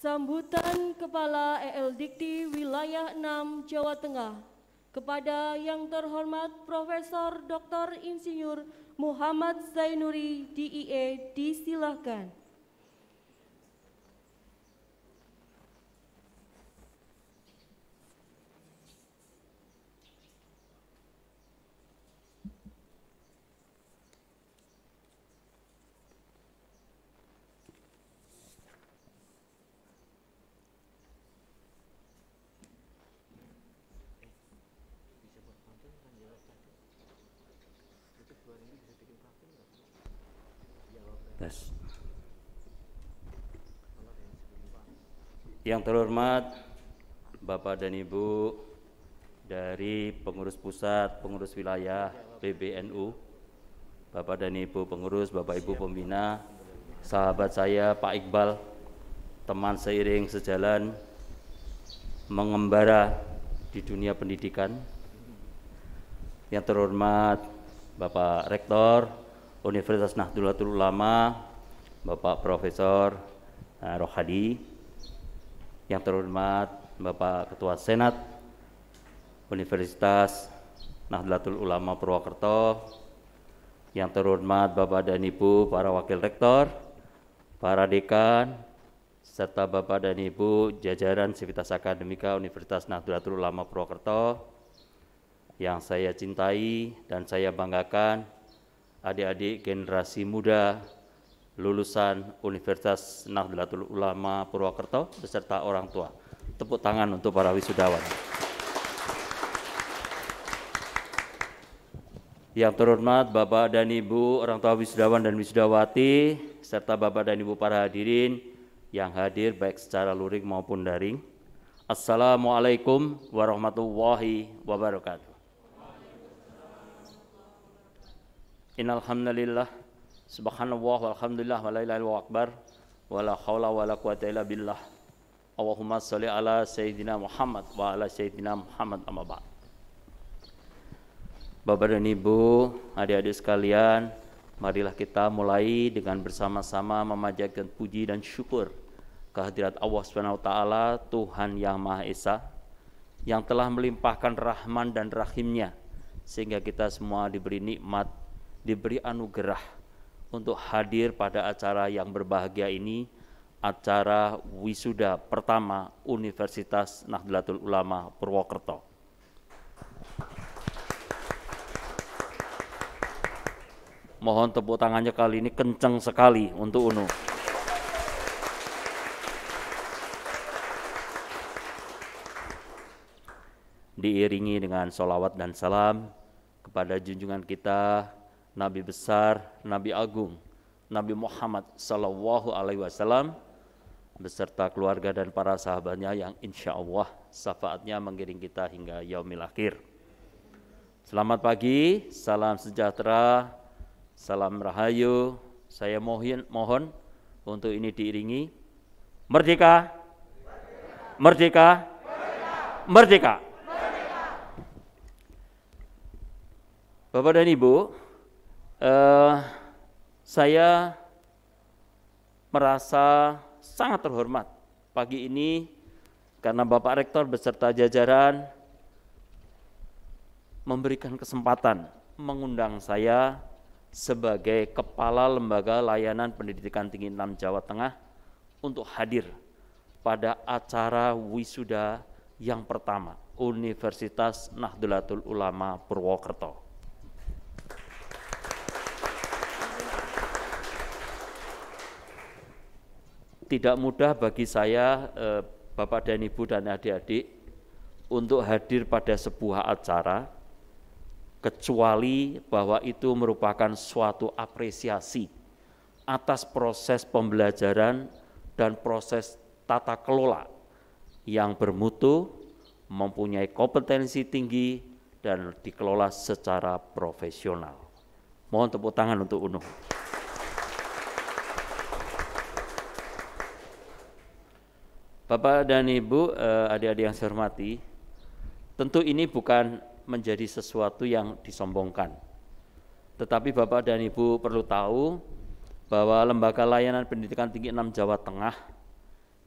Sambutan Kepala EL Dikti Wilayah 6 Jawa Tengah kepada yang terhormat Profesor Dr. Insinyur Muhammad Zainuri DIE disilahkan. Yang terhormat Bapak dan Ibu dari pengurus pusat, pengurus wilayah PBNU, Bapak dan Ibu pengurus, Bapak Ibu pembina, sahabat saya Pak Iqbal, teman seiring sejalan mengembara di dunia pendidikan. Yang terhormat Bapak Rektor Universitas Nahdlatul Ulama, Bapak Profesor Rohadi. Yang terhormat Bapak Ketua Senat Universitas Nahdlatul Ulama Purwokerto, yang terhormat Bapak dan Ibu para Wakil Rektor, para Dekan, serta Bapak dan Ibu jajaran Sivitas Akademika Universitas Nahdlatul Ulama Purwokerto, yang saya cintai dan saya banggakan, adik-adik generasi muda lulusan Universitas Nahdlatul Ulama Purwokerto beserta orang tua. Tepuk tangan untuk para wisudawan. Yang terhormat Bapak dan Ibu orang tua wisudawan dan wisudawati serta Bapak dan Ibu para hadirin yang hadir baik secara luring maupun daring. Assalamualaikum warahmatullahi wabarakatuh. Innal hamdalillah subhanallah walhamdulillah wa la ilaha illallah akbar wa la haula wa la quwata illa billah. Allahumma sholli ala sayyidina Muhammad wa ala sayyidina Muhammad amma ba'd. Bapak dan Ibu, adik-adik sekalian, marilah kita mulai dengan bersama-sama memanjatkan puji dan syukur kehadirat Allah Subhanahu wa taala, Tuhan yang Maha Esa, yang telah melimpahkan rahman dan rahimnya sehingga kita semua diberi nikmat, diberi anugerah untuk hadir pada acara yang berbahagia ini, acara wisuda pertama Universitas Nahdlatul Ulama Purwokerto. Mohon tepuk tangannya kali ini kencang sekali untuk UNU. Diiringi dengan sholawat dan salam kepada junjungan kita Nabi besar, Nabi agung, Nabi Muhammad sallallahu alaihi wasallam beserta keluarga dan para sahabatnya yang insya Allah syafaatnya mengiring kita hingga yaumil akhir. Selamat pagi, salam sejahtera, salam rahayu. Saya mohon untuk ini diiringi merdeka, merdeka, merdeka. Bapak dan Ibu, saya merasa sangat terhormat pagi ini karena Bapak Rektor beserta jajaran memberikan kesempatan mengundang saya sebagai Kepala Lembaga Layanan Pendidikan Tinggi 6 Jawa Tengah untuk hadir pada acara wisuda yang pertama Universitas Nahdlatul Ulama Purwokerto. Tidak mudah bagi saya, Bapak dan Ibu dan adik-adik, untuk hadir pada sebuah acara, kecuali bahwa itu merupakan suatu apresiasi atas proses pembelajaran dan proses tata kelola yang bermutu, mempunyai kompetensi tinggi, dan dikelola secara profesional. Mohon tepuk tangan untuk UNU. Bapak dan Ibu, adik-adik yang saya hormati, tentu ini bukan menjadi sesuatu yang disombongkan. Tetapi Bapak dan Ibu perlu tahu bahwa Lembaga Layanan Pendidikan Tinggi 6 Jawa Tengah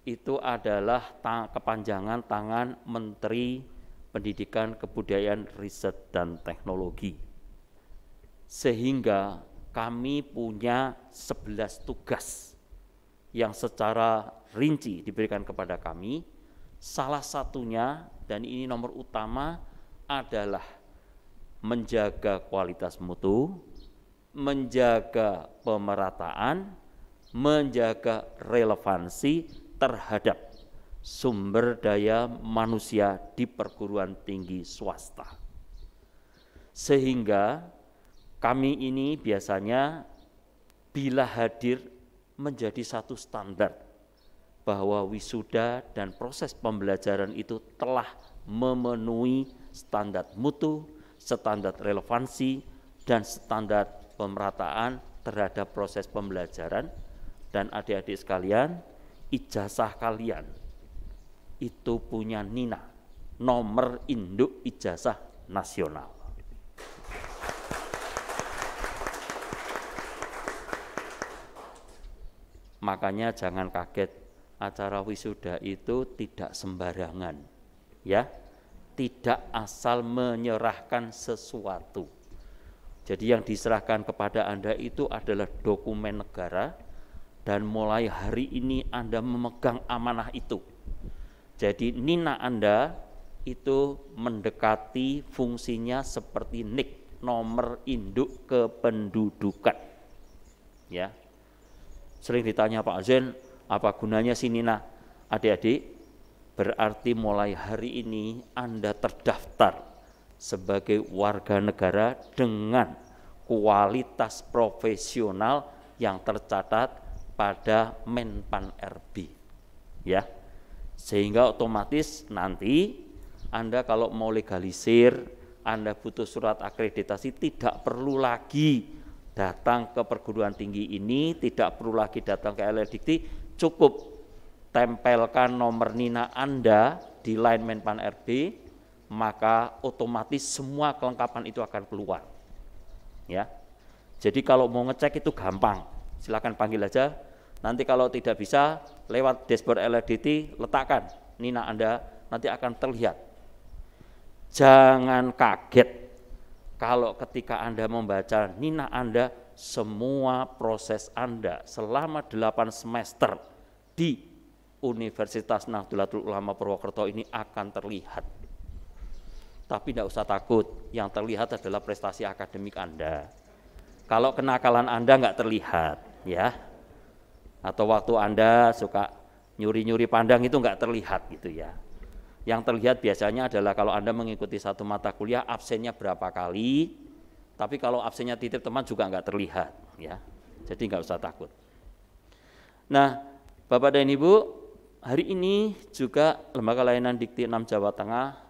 itu adalah kepanjangan tangan Menteri Pendidikan, Kebudayaan, Riset, dan Teknologi. Sehingga kami punya 11 tugas yang secara rinci diberikan kepada kami. Salah satunya, dan ini nomor utama, adalah menjaga kualitas mutu, menjaga pemerataan, menjaga relevansi terhadap sumber daya manusia di perguruan tinggi swasta. Sehingga kami ini biasanya bila hadir menjadi satu standar bahwa wisuda dan proses pembelajaran itu telah memenuhi standar mutu, standar relevansi, dan standar pemerataan terhadap proses pembelajaran. Dan adik-adik sekalian, ijazah kalian itu punya NINA, nomor induk ijazah nasional. Makanya jangan kaget, acara wisuda itu tidak sembarangan, ya, tidak asal menyerahkan sesuatu. Jadi yang diserahkan kepada Anda itu adalah dokumen negara, dan mulai hari ini Anda memegang amanah itu. Jadi NINA Anda itu mendekati fungsinya seperti NIK, nomor induk kependudukan. Ya. Sering ditanya Pak Zen, apa gunanya si NINA? Adik-adik, berarti mulai hari ini Anda terdaftar sebagai warga negara dengan kualitas profesional yang tercatat pada Menpan RB, ya, sehingga otomatis nanti Anda kalau mau legalisir, Anda butuh surat akreditasi, tidak perlu lagi datang ke perguruan tinggi ini, tidak perlu lagi datang ke LLDikti, cukup tempelkan nomor NINA Anda di line Menpan RB, maka otomatis semua kelengkapan itu akan keluar, ya. Jadi kalau mau ngecek itu gampang, silakan panggil aja. Nanti kalau tidak bisa lewat dashboard LLDT, letakkan NINA Anda, nanti akan terlihat. Jangan kaget kalau ketika Anda membaca NINA Anda, semua proses Anda selama 8 semester di Universitas Nahdlatul Ulama Purwokerto ini akan terlihat. Tapi tidak usah takut, yang terlihat adalah prestasi akademik Anda. Kalau kenakalan Anda nggak terlihat, ya. Atau waktu Anda suka nyuri-nyuri pandang itu nggak terlihat gitu ya. Yang terlihat biasanya adalah kalau Anda mengikuti satu mata kuliah absennya berapa kali, tapi kalau absennya titip teman juga nggak terlihat ya. Jadi nggak usah takut. Nah, Bapak dan Ibu, hari ini juga Lembaga Layanan Dikti 6 Jawa Tengah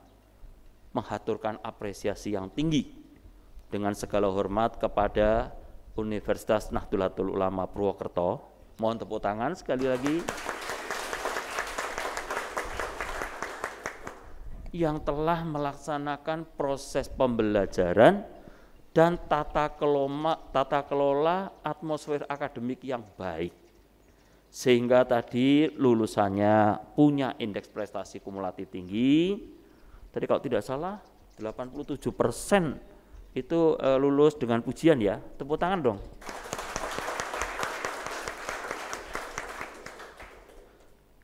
mengaturkan apresiasi yang tinggi dengan segala hormat kepada Universitas Nahdlatul Ulama Purwokerto. Mohon tepuk tangan sekali lagi. Yang telah melaksanakan proses pembelajaran dan tata kelola atmosfer akademik yang baik. Sehingga tadi lulusannya punya indeks prestasi kumulatif tinggi. Tadi kalau tidak salah 87% itu lulus dengan pujian ya. Tepuk tangan dong.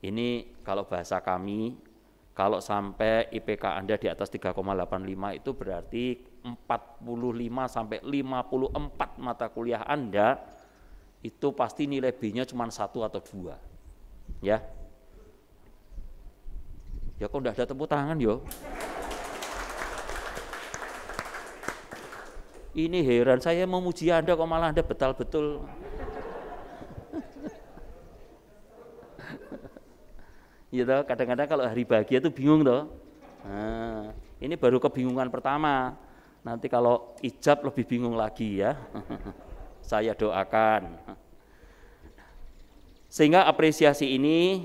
Ini kalau bahasa kami, kalau sampai IPK Anda di atas 3,85 itu berarti 45 sampai 54 mata kuliah Anda itu pasti nilai B-nya cuma 1 atau 2. Ya. Ya kok enggak ada tepuk tangan yo. Ini heran, saya memuji Anda kok malah Anda betul-betul. Ya toh, kadang-kadang kalau hari bahagia itu bingung toh. Nah, ini baru kebingungan pertama. Nanti kalau ijab lebih bingung lagi ya. Saya doakan. Sehingga apresiasi ini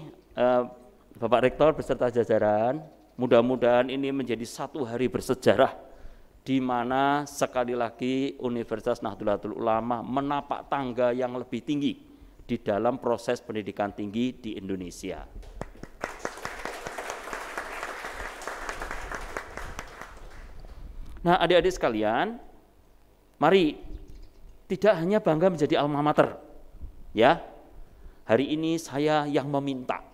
Bapak Rektor beserta jajaran, mudah-mudahan ini menjadi satu hari bersejarah di mana sekali lagi Universitas Nahdlatul Ulama menapak tangga yang lebih tinggi di dalam proses pendidikan tinggi di Indonesia. Nah, adik-adik sekalian, mari tidak hanya bangga menjadi alma mater, ya. Hari ini saya yang meminta,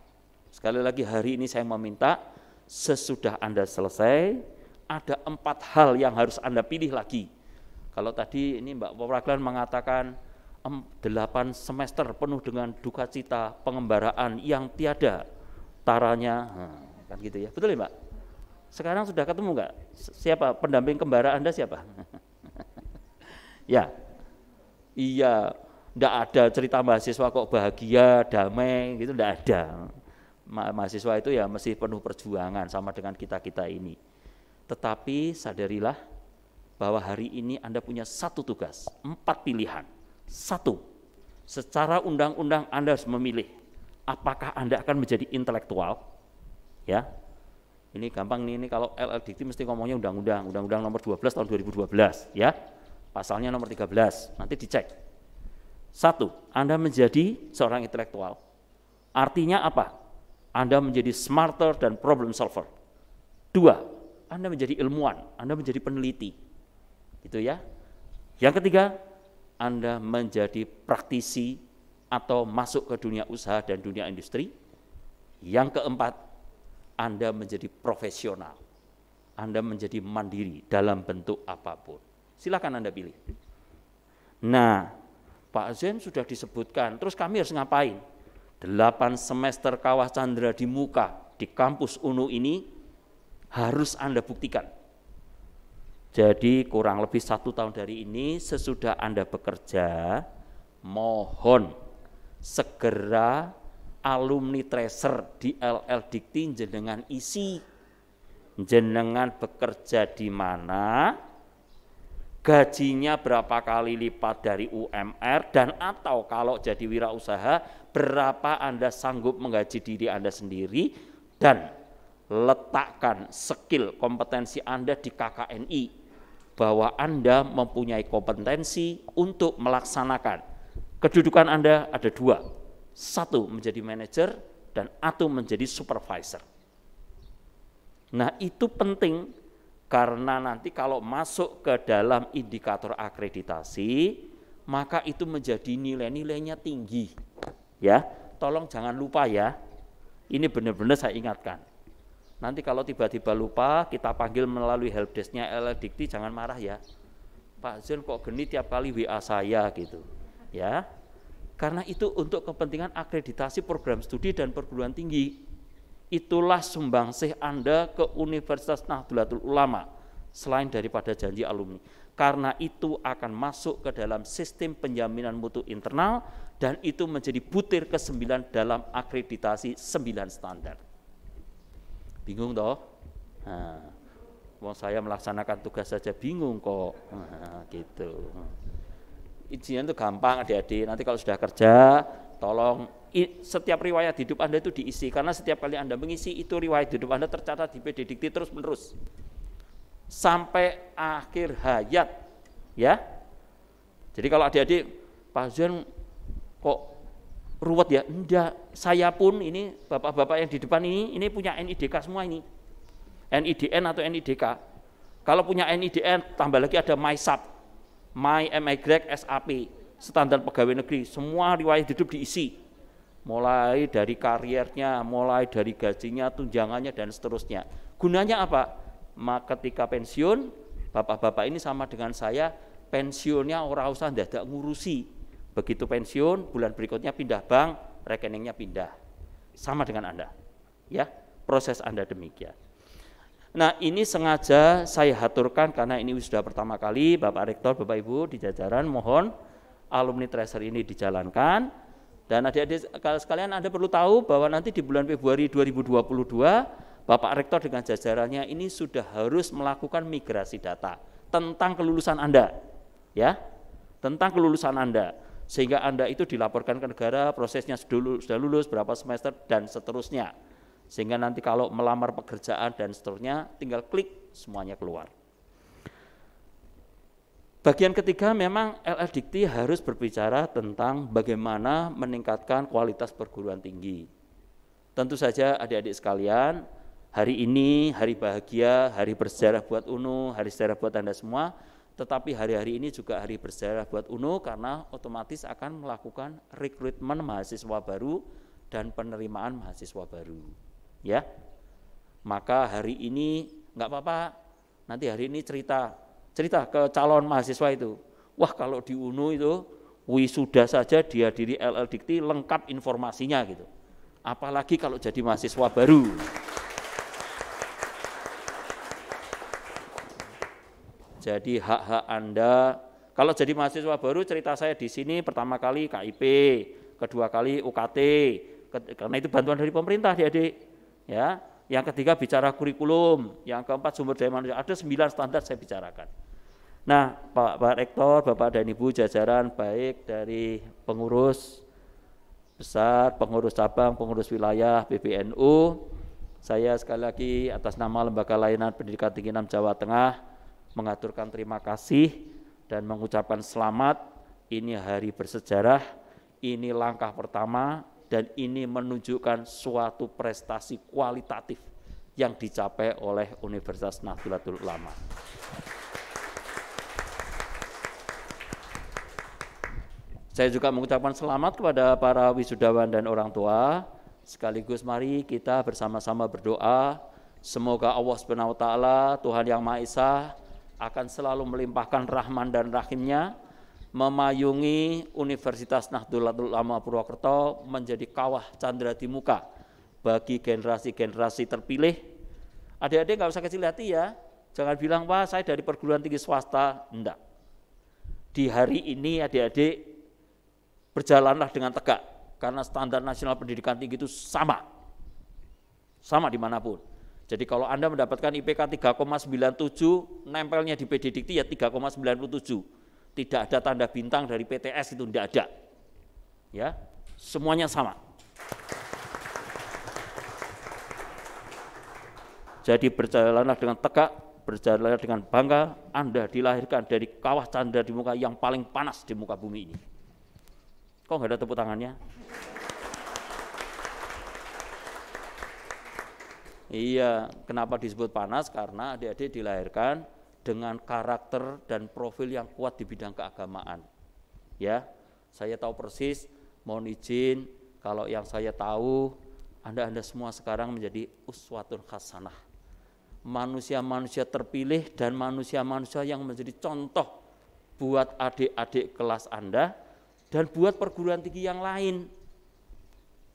sekali lagi hari ini saya meminta, sesudah Anda selesai, ada 4 hal yang harus Anda pilih lagi. Kalau tadi ini Mbak Perwakilan mengatakan 8 semester penuh dengan duka cita, pengembaraan yang tiada taranya, kan gitu ya, betul ya Mbak? Sekarang sudah ketemu nggak? Siapa pendamping kembara Anda siapa? Ya, iya, enggak ada cerita mahasiswa kok bahagia, damai, gitu enggak ada. Mahasiswa itu ya mesti penuh perjuangan sama dengan kita-kita ini. Tetapi sadarilah bahwa hari ini Anda punya 1 tugas, 4 pilihan. 1, secara undang-undang Anda harus memilih apakah Anda akan menjadi intelektual, ya. Ini gampang nih, ini kalau LL Dikti mesti ngomongnya undang-undang nomor 12 tahun 2012, ya. Pasalnya nomor 13, nanti dicek. 1, Anda menjadi seorang intelektual. Artinya apa? Anda menjadi smarter dan problem solver. 2, Anda menjadi ilmuwan, Anda menjadi peneliti. Gitu ya. Yang ketiga, Anda menjadi praktisi atau masuk ke dunia usaha dan dunia industri. Yang keempat, Anda menjadi profesional, Anda menjadi mandiri dalam bentuk apapun. Silakan Anda pilih. Nah, Pak Zen sudah disebutkan, terus kami harus ngapain? 8 semester Kawah Chandra di muka, di kampus UNU ini harus Anda buktikan. Jadi kurang lebih 1 tahun dari ini, sesudah Anda bekerja, mohon segera alumni tracer di LL Dikti jenengan isi, jenengan bekerja di mana, gajinya berapa kali lipat dari UMR, dan atau kalau jadi wirausaha berapa Anda sanggup menggaji diri Anda sendiri, dan letakkan skill kompetensi Anda di KKNI bahwa Anda mempunyai kompetensi untuk melaksanakan kedudukan Anda ada 2. 1 menjadi manajer dan atau menjadi supervisor. Nah, itu penting karena nanti kalau masuk ke dalam indikator akreditasi, maka itu menjadi nilai-nilainya tinggi. Ya, tolong jangan lupa ya. Ini benar-benar saya ingatkan. Nanti kalau tiba-tiba lupa, kita panggil melalui helpdesk-nya LL Dikti, jangan marah ya. Pak Zen kok geni tiap kali WA saya gitu. Ya. Karena itu untuk kepentingan akreditasi program studi dan perguruan tinggi. Itulah sumbangsih Anda ke Universitas Nahdlatul Ulama selain daripada janji alumni. Karena itu akan masuk ke dalam sistem penjaminan mutu internal dan itu menjadi butir ke-9 dalam akreditasi 9 standar. Bingung toh? Nah, mau saya melaksanakan tugas saja bingung kok. Nah, gitu. Izinnya itu gampang adik-adik, nanti kalau sudah kerja, tolong setiap riwayat hidup Anda itu diisi, karena setiap kali Anda mengisi itu riwayat hidup Anda tercatat di PD Dikti terus menerus sampai akhir hayat, ya. Jadi kalau adik-adik, Pak Zen kok ruwet ya? Enggak, saya pun ini bapak-bapak yang di depan ini punya NIDK semua ini, NIDN atau NIDK. Kalau punya NIDN tambah lagi ada MySAP, SAP, standar pegawai negeri, semua riwayat hidup diisi, mulai dari kariernya, mulai dari gajinya, tunjangannya, dan seterusnya. Gunanya apa? Maka ketika pensiun, bapak-bapak ini sama dengan saya, pensiunnya orang usah dadak ngurusi. Begitu pensiun, bulan berikutnya pindah bank, rekeningnya pindah. Sama dengan Anda. Ya, proses Anda demikian. Nah, ini sengaja saya aturkan karena ini sudah pertama kali Bapak Rektor, Bapak Ibu di jajaran, mohon alumni tracer ini dijalankan. Dan adik-adik sekalian, Anda perlu tahu bahwa nanti di bulan Februari 2022 Bapak Rektor dengan jajarannya ini sudah harus melakukan migrasi data tentang kelulusan Anda, ya, tentang kelulusan Anda, sehingga Anda itu dilaporkan ke negara, prosesnya sudah lulus berapa semester dan seterusnya. Sehingga nanti kalau melamar pekerjaan dan seterusnya tinggal klik semuanya keluar. Bagian ketiga memang LL Dikti harus berbicara tentang bagaimana meningkatkan kualitas perguruan tinggi. Tentu saja adik-adik sekalian, hari ini hari bahagia, hari bersejarah buat UNU, hari sejarah buat Anda semua, tetapi hari-hari ini juga hari bersejarah buat UNU karena otomatis akan melakukan rekrutmen mahasiswa baru dan penerimaan mahasiswa baru. Ya, maka hari ini nggak apa-apa, nanti hari ini cerita ke calon mahasiswa itu. Wah, kalau di UNU itu wisuda saja dihadiri LL Dikti lengkap informasinya gitu. Apalagi kalau jadi mahasiswa baru. Jadi hak-hak Anda, kalau jadi mahasiswa baru cerita saya di sini pertama kali KIP, kedua kali UKT, karena itu bantuan dari pemerintah adik-adik. Ya, yang ketiga bicara kurikulum, yang keempat sumber daya manusia, ada 9 standar saya bicarakan. Nah, Pak Rektor, Bapak dan Ibu jajaran baik dari pengurus besar, pengurus cabang, pengurus wilayah PBNU, saya sekali lagi atas nama Lembaga Layanan Pendidikan Tinggi 6 Jawa Tengah mengaturkan terima kasih dan mengucapkan selamat. Ini hari bersejarah, ini langkah pertama, dan ini menunjukkan suatu prestasi kualitatif yang dicapai oleh Universitas Nahdlatul Ulama. Saya juga mengucapkan selamat kepada para wisudawan dan orang tua. Sekaligus mari kita bersama-sama berdoa, semoga Allah SWT, Tuhan Yang Maha Esa, akan selalu melimpahkan rahman dan rahimnya, memayungi Universitas Nahdlatul Ulama Purwokerto menjadi kawah candra di muka bagi generasi-generasi terpilih. Adik-adik nggak usah kecil hati ya, jangan bilang, wah saya dari perguruan tinggi swasta, enggak. Di hari ini adik-adik berjalanlah dengan tegak, karena standar nasional pendidikan tinggi itu sama dimanapun. Jadi kalau Anda mendapatkan IPK 3,97, nempelnya di PD Dikti ya 3,97. Tidak ada tanda bintang dari PTS, itu tidak ada. Ya, semuanya sama. Jadi berjalanlah dengan tegak, berjalanlah dengan bangga, Anda dilahirkan dari kawah candra di muka yang paling panas di muka bumi ini. Kok nggak ada tepuk tangannya? Iya, kenapa disebut panas? Karena adik-adik dilahirkan dengan karakter dan profil yang kuat di bidang keagamaan. Ya, saya tahu persis, mohon izin kalau yang saya tahu, Anda semua sekarang menjadi uswatun hasanah. Manusia-manusia terpilih dan manusia-manusia yang menjadi contoh buat adik-adik kelas Anda dan buat perguruan tinggi yang lain.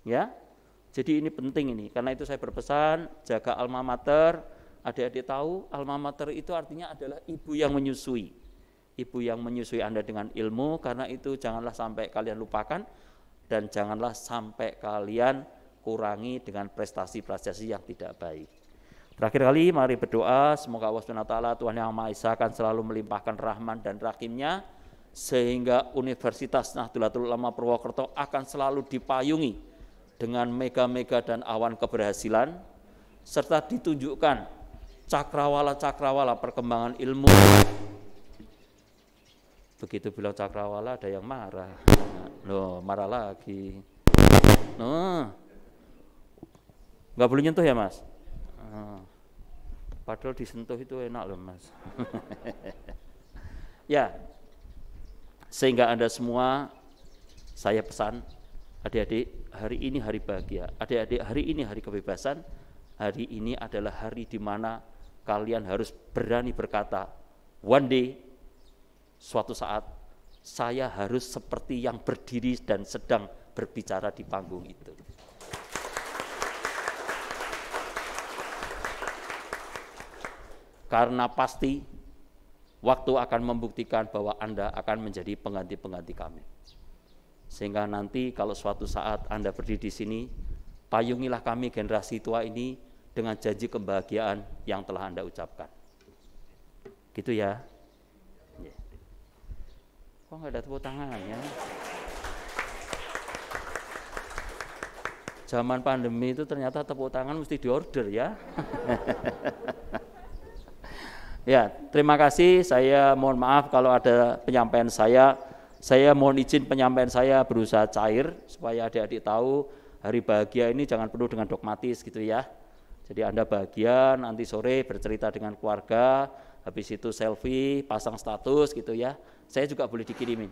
Ya, jadi ini penting ini, karena itu saya berpesan, jaga alma mater. Adik-adik tahu alma mater itu artinya adalah ibu yang menyusui. Ibu yang menyusui Anda dengan ilmu, karena itu janganlah sampai kalian lupakan dan janganlah sampai kalian kurangi dengan prestasi-prestasi yang tidak baik. Terakhir kali mari berdoa, semoga Allah SWT, Tuhan Yang Maha Esa akan selalu melimpahkan rahman dan rahimnya, sehingga Universitas Nahdlatul Ulama Purwokerto akan selalu dipayungi dengan mega-mega dan awan keberhasilan, serta ditunjukkan cakrawala-cakrawala perkembangan ilmu. Begitu bilang cakrawala ada yang marah. Loh, marah lagi. Nggak boleh nyentuh ya Mas? Padahal disentuh itu enak loh Mas. Ya, sehingga Anda semua, saya pesan, adik-adik, hari ini hari bahagia. Adik-adik, hari ini hari kebebasan. Hari ini adalah hari di mana kalian harus berani berkata, one day, suatu saat, saya harus seperti yang berdiri dan sedang berbicara di panggung itu. Karena pasti waktu akan membuktikan bahwa Anda akan menjadi pengganti-pengganti kami. Sehingga nanti kalau suatu saat Anda berdiri di sini, payungilah kami generasi tua ini dengan janji kebahagiaan yang telah Anda ucapkan. Gitu ya. Kok nggak ada tepuk tangan ya? Zaman pandemi itu ternyata tepuk tangan mesti diorder ya. Ya, terima kasih. Saya mohon maaf kalau ada penyampaian saya mohon izin penyampaian saya berusaha cair supaya adik-adik tahu hari bahagia ini jangan penuh dengan dogmatis gitu ya. Jadi Anda bahagia, nanti sore bercerita dengan keluarga, habis itu selfie, pasang status gitu ya. Saya juga boleh dikirimin.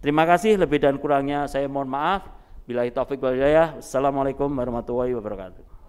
Terima kasih, lebih dan kurangnya saya mohon maaf. Billahi taufik wal hidayah. Assalamualaikum warahmatullahi wabarakatuh.